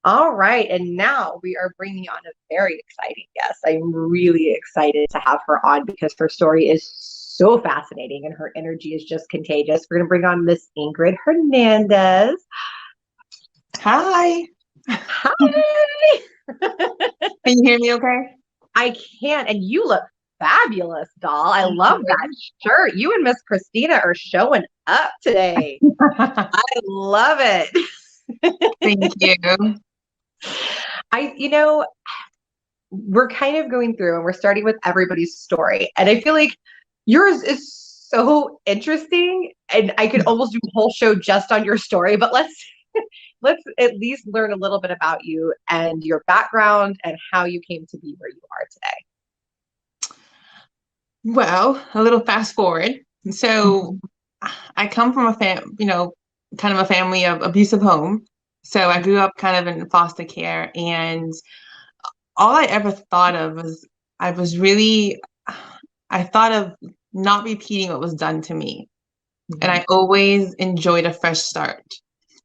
All right. And now we are bringing on a very exciting guest. I'm really excited to have her on because her story is so fascinating and her energy is just contagious. We're going to bring on Miss Ingrid Hernandez. Hi. Hi. Can you hear me okay? I can. And you look fabulous, doll. I love that shirt. You and Miss Christina are showing up today. I love it. Thank you. I we're kind of going through and we're starting with everybody's story. And I feel like yours is so interesting. And I could almost do a whole show just on your story, but let's at least learn a little bit about you and your background and how you came to be where you are today. Well, a little fast forward. So I come from kind of a family of abusive home. So I grew up kind of in foster care, and all I ever thought of was I was really, I thought of not repeating what was done to me. And I always enjoyed a fresh start.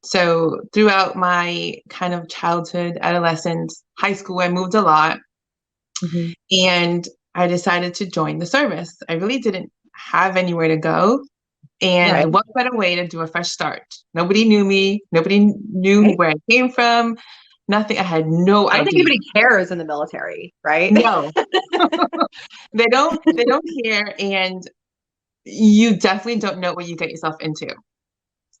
So throughout my kind of childhood, adolescence, high school, I moved a lot. And I decided to join the service. I really didn't have anywhere to go. And Right. what better way to do a fresh start? Nobody knew me. Nobody knew where I came from. Nothing. I had no I don't think idea. anybody cares in the military, right? No, they don't care. And you definitely don't know what you get yourself into.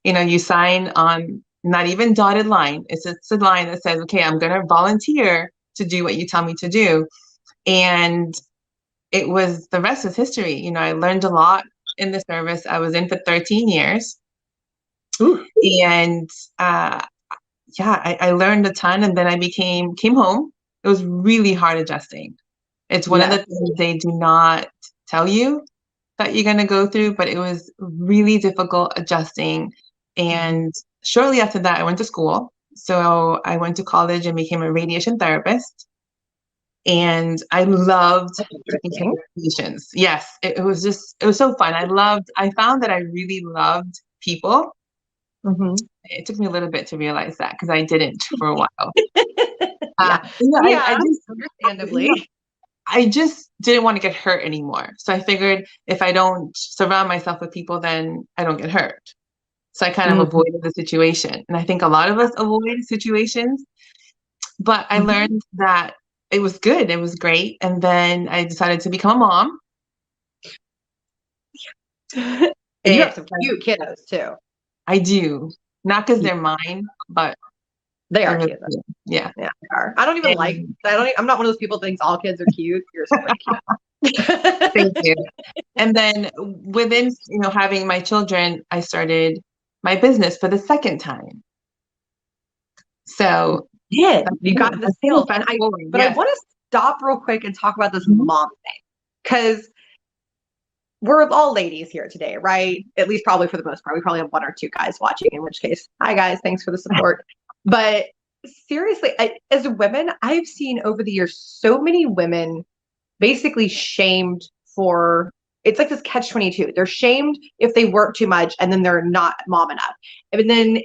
You sign on not even dotted line. It's just a line that says, okay, I'm going to volunteer to do what you tell me to do. And the rest is history. I learned a lot in the service. I was in for 13 years. Ooh. And I learned a ton. And then I came home. It was really hard adjusting. It's one of the things they do not tell you that you're going to go through, but it was really difficult adjusting. And shortly after that, I went to school. So I went to college and became a radiation therapist. And I loved taking care of patients. Yes, it was so fun. I found that I really loved people. It took me a little bit to realize that because I didn't for a while. Understandably. I just didn't want to get hurt anymore. So I figured if I don't surround myself with people, then I don't get hurt. So I kind of avoided the situation. And I think a lot of us avoid situations, but I learned that it was good. It was great. And then I decided to become a mom. And you have some cute kiddos too. I do. Not because they're mine, but they are cute. Yeah. Yeah, they are. I don't even I'm not one of those people that thinks all kids are cute. You're super cute. Thank you. And then within, having my children, I started my business for the second time. So you got the skills. I want to stop real quick and talk about this mom thing, because we're all ladies here today, right? At least probably for the most part. We probably have one or two guys watching, in which case, hi guys, thanks for the support. But seriously, as women, I've seen over the years so many women basically shamed for, it's like this catch-22. They're shamed if they work too much and then they're not mom enough. And then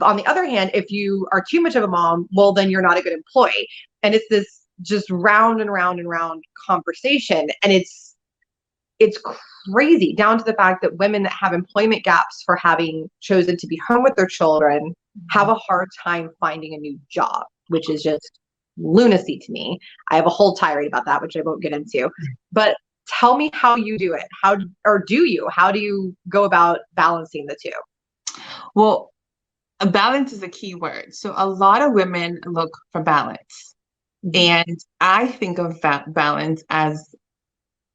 on the other hand, if you are too much of a mom, well, then you're not a good employee. And it's this just round and round and round conversation. And it's crazy, down to the fact that women that have employment gaps for having chosen to be home with their children have a hard time finding a new job, which is just lunacy to me. I have a whole tirade about that, which I won't get into. But tell me how you do it. How do you go about balancing the two? Well, a balance is a key word. So a lot of women look for balance. And I think of balance as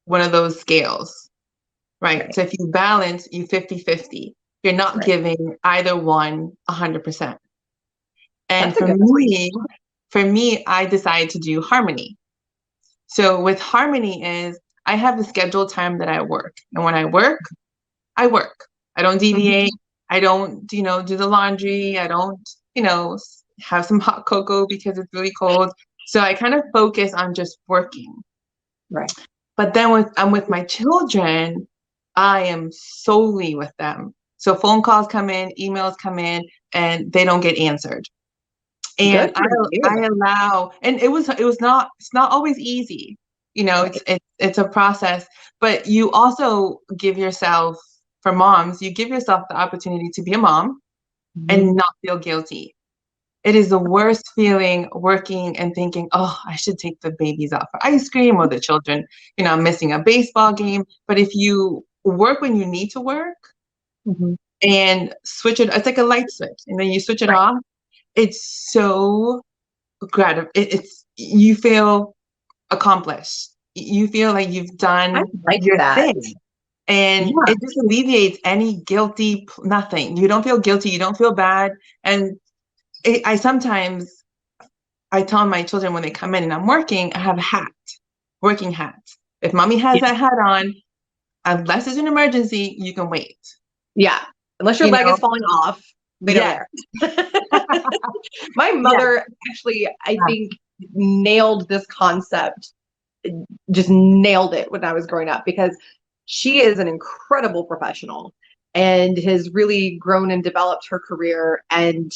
one of those scales, right? So if you balance, you 50-50. You're not giving either one 100%. And for me, I decided to do harmony. So with harmony is I have a scheduled time that I work. And when I work, I work. I don't deviate. I don't, do the laundry. I don't, have some hot cocoa because it's really cold. So I kind of focus on just working. Right. But then I'm with my children, I am solely with them. So phone calls come in, emails come in, and they don't get answered. And Good for I you. allow, and it's not always easy. You know, Right. it's a process, but you also give yourself, for moms, you give yourself the opportunity to be a mom Mhm. and not feel guilty. It is the worst feeling working and thinking, oh, I should take the babies out for ice cream, or the children, I'm missing a baseball game. But if you work when you need to work Mhm. and switch it, it's like a light switch, and then you switch it Right. off, it's so it's you feel accomplished. You feel like you've I done like your that. thing. And Yeah. it just alleviates any guilty, nothing. You don't feel guilty. You don't feel bad. And I sometimes, I tell my children when they come in and I'm working, I have a hat, working hat. If mommy has Yeah. that hat on, unless it's an emergency, you can wait. Yeah. Unless your You leg know? is falling off, they don't Yes. care. My Yes. mother actually, I think, nailed this concept, just nailed it when I was growing up, because she is an incredible professional and has really grown and developed her career, and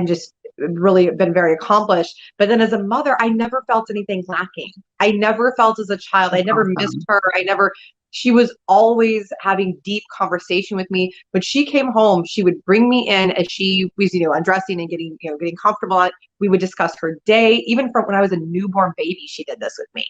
just really been very accomplished. But then as a mother, I never felt anything lacking. I never felt as a child, I That's never missed awesome. her. She was always having deep conversation with me. When she came home, she would bring me in as she was, undressing and getting comfortable. We would discuss her day. Even from when I was a newborn baby, she did this with me.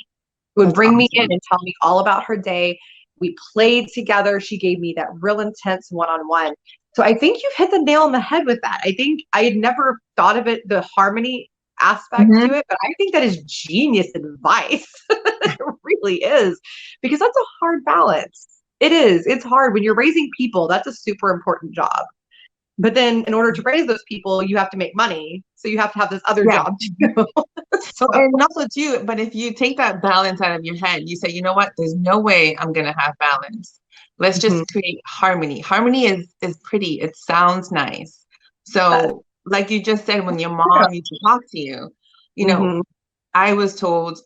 Would That's bring me in awesome. and tell me all about her day. We played together. She gave me that real intense one-on-one. So I think you've hit the nail on the head with that. I think I had never thought of it, the harmony aspect to Mhm. it, but I think that is genius advice. It really is, because that's a hard balance. It is. It's hard when you're raising people. That's a super important job. But then in order to raise those people, you have to make money. So you have to have this other Yeah. job too. Oh, So and also too, but if you take that balance out of your head, you say, you know what, there's no way I'm gonna have balance. Let's mhm, just create harmony. Harmony is pretty, it sounds nice. that, So, like you just said, when your mom used to talk to you, you know, mhm, I was told,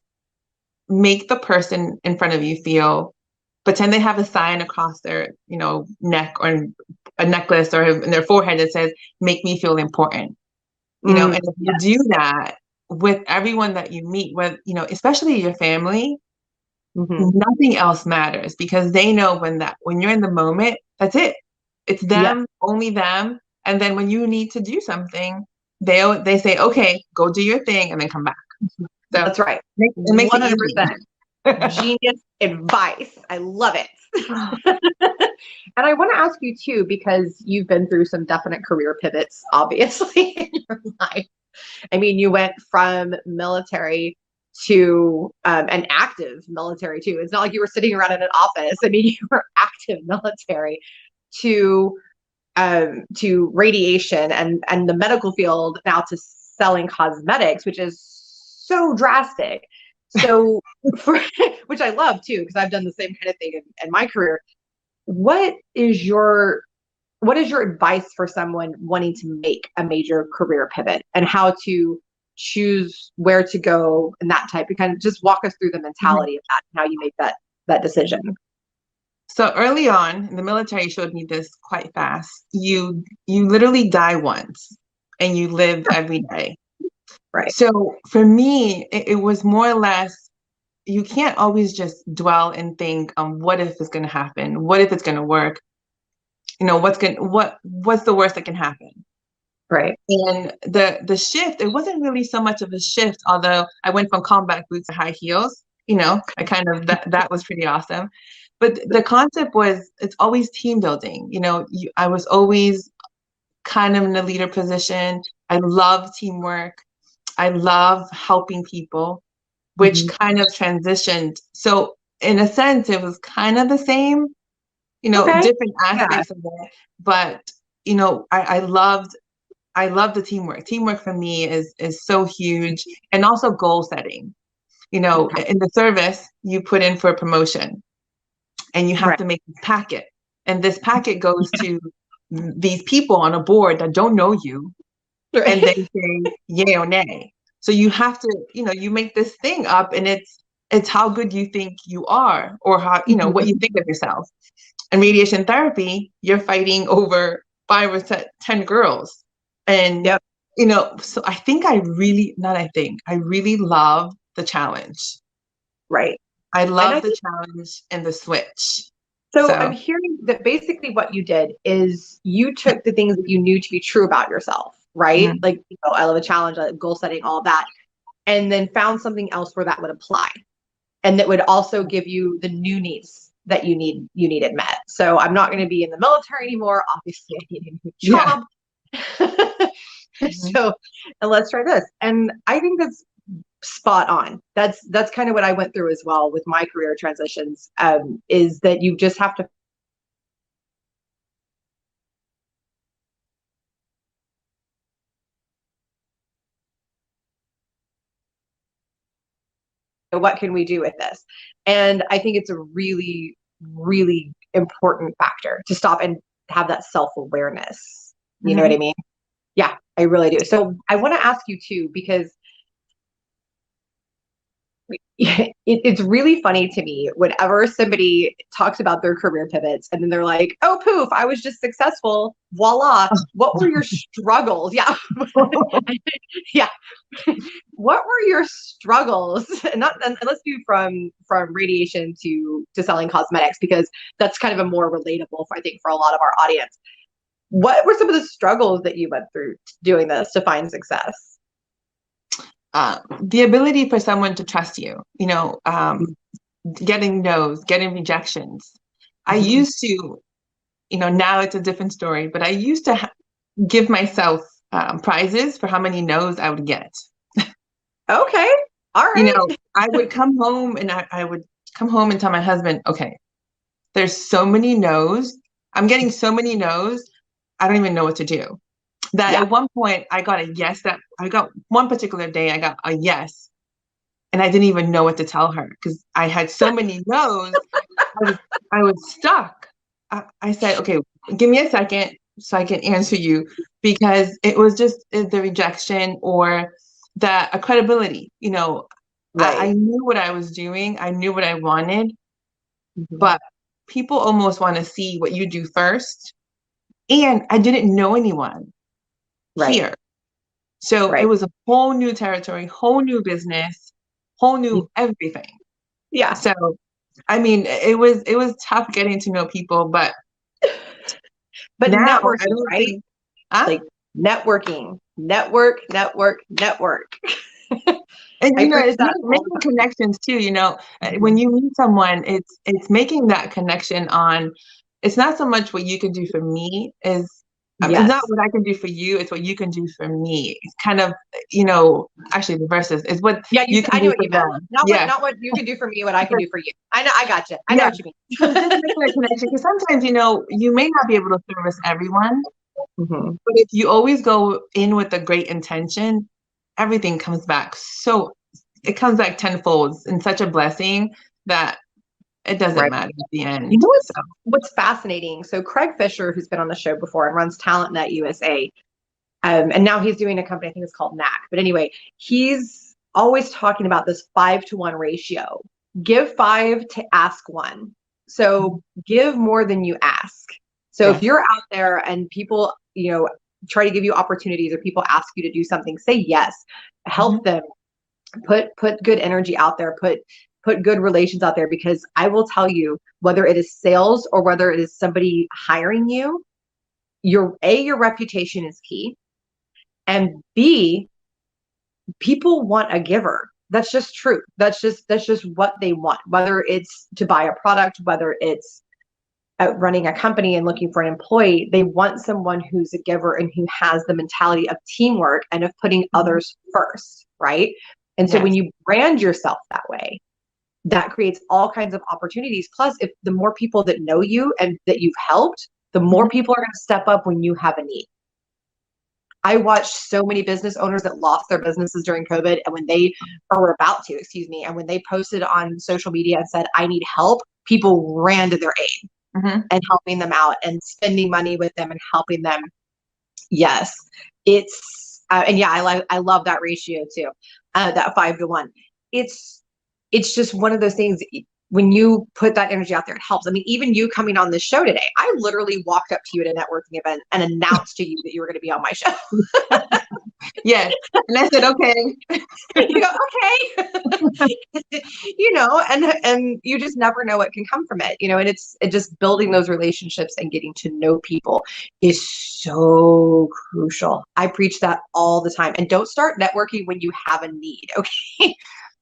make the person in front of you feel, pretend they have a sign across their, neck, or a necklace, or in their forehead that says, make me feel important. And if you yes, do that with everyone that you meet with, especially your family, mhm, nothing else matters, because they know when you're in the moment, that's it. It's yeah, them, only them. And then when you need to do something, they say, okay, go do your thing and then come back. So that's right. it makes it easy. 100%. Genius advice. I love it. And I want to ask you too, because you've been through some definite career pivots, obviously, in your life. I mean, you went from military to an active military too. It's not like you were sitting around in an office. I mean, you were active military to radiation and the medical field, now to selling cosmetics, which is so drastic. So, for, which I love too, because I've done the same kind of thing in my career. What is your what is your advice for someone wanting to make a major career pivot, and how to choose where to go and that type? You kind of just walk us through the mentality of that and how you make that decision. So early on, the military showed me this quite fast. You literally die once and you live every day. Right. So for me, it was more or less, you can't always just dwell and think, what if it's going to happen? What if it's going to work? What's the worst that can happen? Right. And the shift, it wasn't really so much of a shift, although I went from combat boots to high heels. I kind of that was pretty awesome. But the concept was, it's always team building. I was always kind of in a leader position. I love teamwork. I love helping people, which Mhm. kind of transitioned. So in a sense, it was kind of the same, Okay. different Yeah. aspects of it. But I love the teamwork. Teamwork for me is so huge, and also goal setting. Okay. In the service, you put in for a promotion, and you have Right. to make this packet, and this packet goes to these people on a board that don't know you, and they Right. say yay or nay. So you have to, you make this thing up, and it's how good you think you are, or how, what you think of yourself. And radiation therapy, you're fighting over 5 or 10 girls. And Yep. So I really love the challenge. Right. I And love the challenge and the switch. so I'm So, hearing that basically what you did is you took the things that you knew to be true about yourself, right? mhm. Like, I love a challenge, I love goal setting, all of that, and then found something else where that would apply. And that would also give you the new needs that you needed met. So I'm not going to be in the military anymore. Obviously, I need a new Yeah. job. Mhm. So, and let's try this. And I think that's spot on. That's kind of what I went through as well with my career transitions. Is that you just have to, what can we do with this? And I think it's a really, really important factor to stop and have that self awareness. You know what I Mhm. mean? Yeah, I really do. So I want to ask you too, because it's really funny to me whenever somebody talks about their career pivots and then they're like, oh, poof, I was just successful. Voila. What were your struggles? Yeah. Yeah. What were your struggles? And let's do from radiation to selling cosmetics, because that's kind of a more relatable, I think, for a lot of our audience. What were some of the struggles that you went through doing this to find success? The ability for someone to trust you, getting no's, getting rejections. I Mhm. used to, now it's a different story, but I used to give myself prizes for how many no's I would get. Okay. All right. I would come home and I would come home and tell my husband, okay, there's so many no's. I'm getting so many no's. I don't even know what to do. That Yeah. at one point I got a yes, that I got one particular day, I got a yes. And I didn't even know what to tell her because I had so many no's. I was, I was stuck. I said, okay, give me a second so I can answer you, because it was just the rejection or the credibility. I Right. knew what I was doing. I knew what I wanted, Mhm. but people almost want to see what you do first. And I didn't know anyone Right. here. So it Right. was a whole new territory, whole new business, whole Mm. new everything. Yeah. So I mean, it was tough getting to know people, but But now I networking, don't right? think, huh? Like networking, network. And I preach it's that all the making time. connections too. When Mhm. you meet someone, it's making that connection on. It's not so much what you can do for me is. It's not Yes. what I can do for you. It's what you can do for me. It's kind of, actually the verses is what Yeah, you can I knew do what for you meant. them. Not what Yes. not what you can do for me, what I can do for you. I know, I got you. I know Yeah. what you So just mean. making a connection, because sometimes, you may not be able to service everyone, Mhm. but if you always go in with a great intention, everything comes back. So it comes back tenfold and such a blessing that it doesn't Right. matter at the You end. know So what's fascinating? So Craig Fisher, who's been on the show before and runs TalentNet USA, and now he's doing a company, I think it's called Knack. But anyway, he's always talking about this 5-to-1 ratio. Give five to ask one. So give more than you ask. So if yes. you're out there and people, try to give you opportunities, or people ask you to do something, say yes. Mhm. Help them. Put good energy out there. Put good relations out there, because I will tell you, whether it is sales or whether it is somebody hiring you, your reputation is key, and B, people want a giver. That's just true. That's just what they want. Whether it's to buy a product, whether it's running a company and looking for an employee, they want someone who's a giver and who has the mentality of teamwork and of putting Mhm. others first, right? And so when Yes. you brand yourself that way, that creates all kinds of opportunities. Plus, if the more people that know you and that you've helped, the more Mhm. people are going to step up when you have a need. I watched so many business owners that lost their businesses during COVID, and when they or were about to, excuse me, and when they posted on social media and said, I need help, people ran to their aid Mhm. and helping them out and spending money with them and helping them. Yes, it's and yeah, I love that ratio too, that 5-to-1. It's it's just one of those things. when you put that energy out there, it helps. I mean, even you coming on this show today, I literally walked up to you at a networking event and announced to you that you were going to be on my show. Yes. And I said, okay. You go, okay. And you just never know what can come from it, and it just building those relationships and getting to know people is so crucial. I preach that all the time. And don't start networking when you have a need. Okay.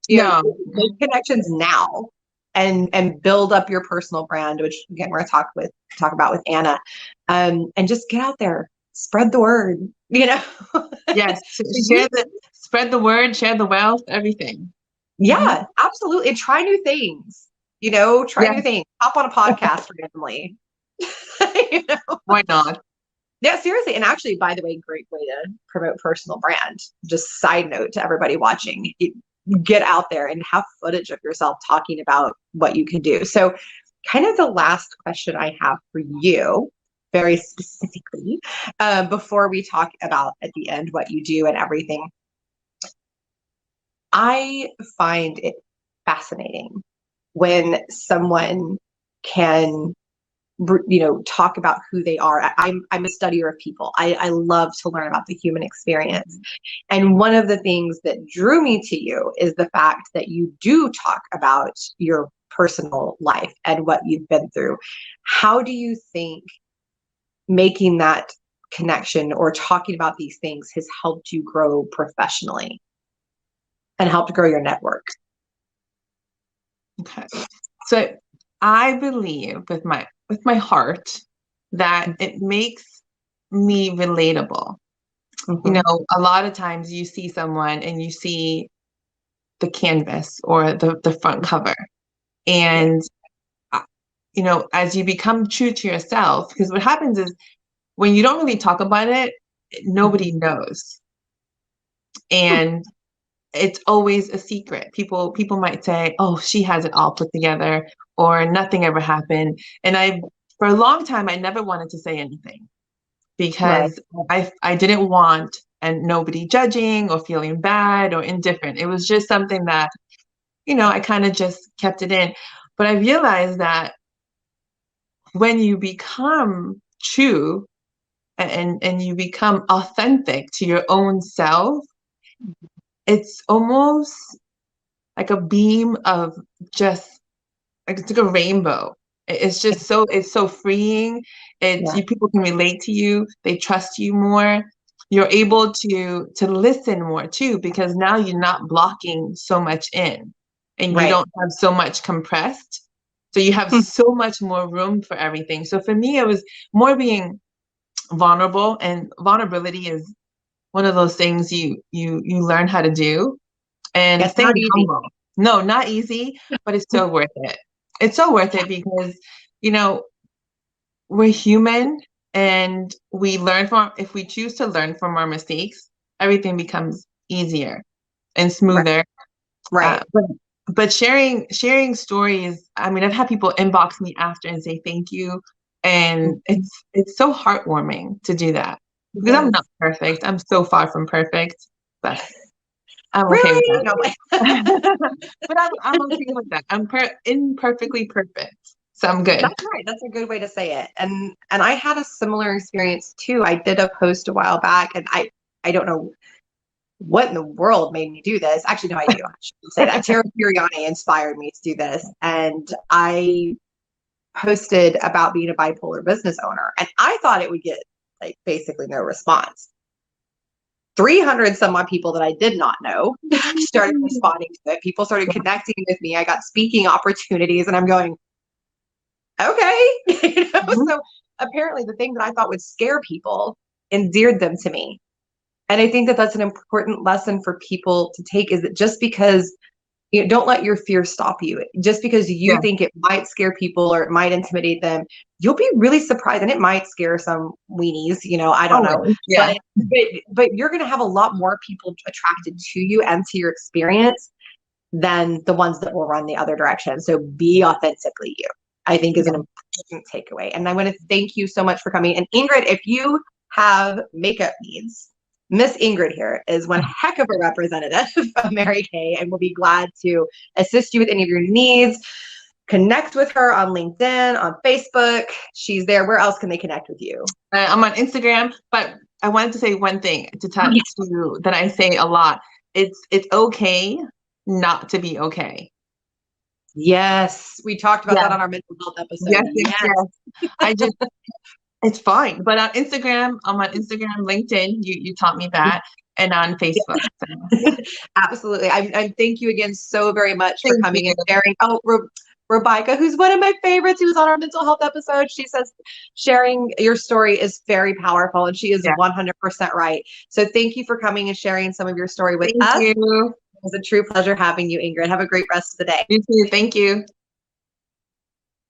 Make connections now and build up your personal brand, which again, we're going to talk about with Anna, and just get out there, spread the word, Yes. Spread the word, share the wealth, everything. Yeah, absolutely. And try new things, try new things, hop on a podcast randomly. Why not? Yeah, seriously. And actually, by the way, great way to promote personal brand. Just side note to everybody watching, get out there and have footage of yourself talking about what you can do. So kind of the last question I have for you, very specifically, before we talk about at the end what you do and everything. I find it fascinating when someone can, talk about who they are. I'm a studier of people. I love to learn about the human experience. And one of the things that drew me to you is the fact that you do talk about your personal life and what you've been through. How do you think making that connection or talking about these things has helped you grow professionally and helped grow your network? Okay. So I believe with my heart that it makes me relatable. Mm-hmm. A lot of times you see someone and you see the canvas or the front cover. And, as you become true to yourself, because what happens is when you don't really talk about it, nobody knows. And it's always a secret. People might say, oh, she has it all put together, or nothing ever happened. And for a long time, I never wanted to say anything because I didn't want and nobody judging or feeling bad or indifferent. It was just something that, I kind of just kept it in. But I realized that when you become true and you become authentic to your own self, it's almost like a beam of just it's like a rainbow. It's just it's so freeing. People can relate to you. They trust you more. You're able to listen more too, because now you're not blocking so much in, and you don't have so much compressed. So you have so much more room for everything. So for me, it was more being vulnerable, and vulnerability is one of those things you learn how to do. And it's not easy. Humble. No, not easy, but it's so worth it. It's so worth it because, we're human and if we choose to learn from our mistakes, everything becomes easier and smoother. Right. But sharing stories, I mean, I've had people inbox me after and say thank you. And it's so heartwarming to do that because I'm not perfect. I'm so far from perfect, but I'm okay with that. But I'm okay with that. I'm imperfectly perfect. So I'm good. That's right. That's a good way to say it. And I had a similar experience too. I did a post a while back, and I don't know what in the world made me do this. Actually, no, I do. I should say that. Tara Furiani inspired me to do this. And I posted about being a bipolar business owner. And I thought it would get basically no response. 300 some odd people that I did not know started responding to it. People started connecting with me. I got speaking opportunities, and I'm going, okay. So apparently the thing that I thought would scare people endeared them to me. And I think that that's an important lesson for people to take, is that just because don't let your fear stop you. Just because you think it might scare people or it might intimidate them, you'll be really surprised. And it might scare some weenies, I don't know. Yeah. But you're going to have a lot more people attracted to you and to your experience than the ones that will run the other direction. So be authentically you, I think, is an important takeaway. And I want to thank you so much for coming. And Ingrid, if you have makeup needs, Miss Ingrid here is one heck of a representative of Mary Kay, and will be glad to assist you with any of your needs. connect with her on LinkedIn, on Facebook. She's there. Where else can they connect with you? I'm on Instagram, but I wanted to say one thing to that I say a lot. It's okay not to be okay. Yes, we talked about that on our mental health episode. Yes. I just, it's fine. But on Instagram, LinkedIn, you taught me that, and on Facebook. So. Absolutely. I thank you again so very much for Thank coming you. and sharing. Oh, Rebecca, who's one of my favorites, who was on our mental health episode, she says sharing your story is very powerful, and she is 100% right. So thank you for coming and sharing some of your story with us. Thank you. It was a true pleasure having you, Ingrid. Have a great rest of the day. You too. Thank you.